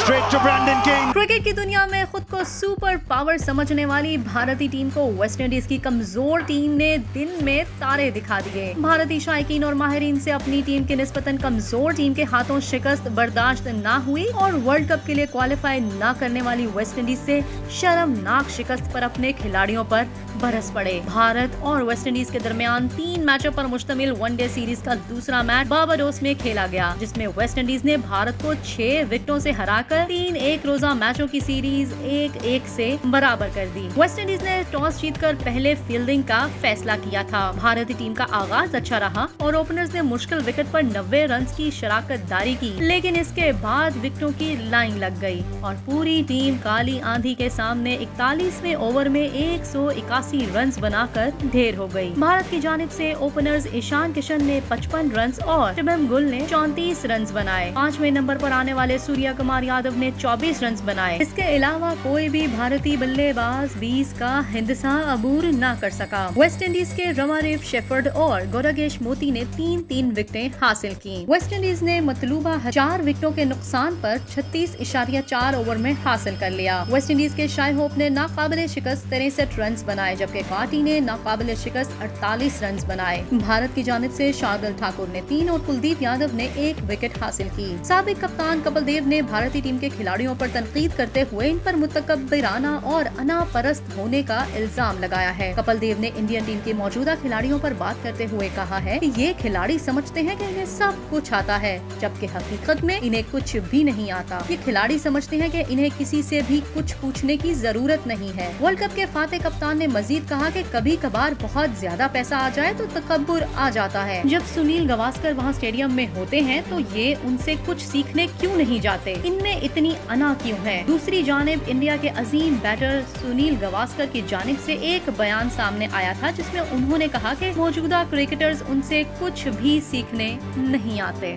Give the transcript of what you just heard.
straight to Brandon King. Cricket की दुनिया में खुद को सुपर पावर समझने वाली भारतीय टीम को वेस्टइंडीज की कमजोर टीम ने दिन में तारे दिखा दिए। भारतीय शायकीन और माहिरीन से अपनी टीम के निस्बतन कमजोर टीम के हाथों शिकस्त बर्दाश्त न हुई और वर्ल्ड कप के लिए क्वालिफाई न करने वाली वेस्टइंडीज से शर्मनाक शिकस्त पर अपने खिलाड़ियों पर बरस पड़े। भारत और वेस्टइंडीज के दरमियान 3 मैचों पर मुश्तमिल वनडे सीरीज का दूसरा मैच बारबाडोस में खेला गया, जिसमें वेस्टइंडीज ने भारत को 6 विकेटों से हराकर 3 एक रोजा मैचों की सीरीज 1-1 से बराबर कर दी। वेस्टइंडीज ने टॉस जीतकर पहले फील्डिंग का फैसला किया था। भारतीय टीम का आगाज अच्छा रहा और ओपनर्स ने मुश्किल विकेट पर 90 रन की शराकतदारी की, लेकिन इसके बाद विकेटों की लाइन लग गई और पूरी टीम काली आंधी के सामने 41वें ओवर में 181 रन बनाकर ढेर हो गई। भारत की जानिब से ओपनर्स ईशान किशन ने 55 रन और शुभम गुल ने 34 रन बनाए। 5वें नंबर पर आने वाले सूर्य कुमार यादव ने 24 रन बनाए। इसके अलावा कोई भी भारतीय बल्लेबाज 20 का हिंदसा अबूर न कर सका। वेस्टइंडीज के रमारेव शेफर्ड और गौरगेश मोती ने 3-3 विकेटें हासिल की। वेस्टइंडीज ने मतलूबा 4 विकेटों के नुकसान पर 36.4 ओवर में हासिल कर लिया। वेस्टइंडीज के शाई होप ने नाकाबिले शिकस्त 63 रन बनाए, जबकि काटी ने नाकाबिले शिकस्त 48 रन बनाए। भारत की जानिब से शार्दुल ठाकुर ने 3 और कुलदीप यादव ने 1 विकेट हासिल की। साबिक कप्तान कपिल देव ने भारतीय टीम के खिलाड़ियों पर तनकीद करते हुए इन पर मुतकब्बिराना और अनापरस्त होने का इल्जाम लगाया है। कपिल देव ने इंडियन टीम के मौजूदा खिलाड़ियों पर बात करते हुए कहा है कि ये खिलाड़ी समझते हैं कि इन्हें सब कुछ आता है, जबकि हकीकत में इन्हें कुछ भी नहीं आता। ये खिलाड़ी समझते हैं कि इन्हें किसी से भी कुछ पूछने की जरूरत नहीं है। वर्ल्ड कप के फाते कप्तान ने मजीद कहा कि कभी कभार बहुत ज्यादा पैसा आ जाए तो तकब्बुर आ जाता है। जब सुनील गावस्कर वहाँ स्टेडियम में होते हैं तो ये उनसे कुछ सीखने क्यों नहीं जाते? इनमें इतनी अना क्यों है? दूसरी जानिब इंडिया के अजीम बैटर सुनील गावस्कर की जानिब से एक बयान सामने आया था, जिसमें उन्होंने कहा कि मौजूदा क्रिकेटर्स उनसे कुछ भी सीखने नहीं आते।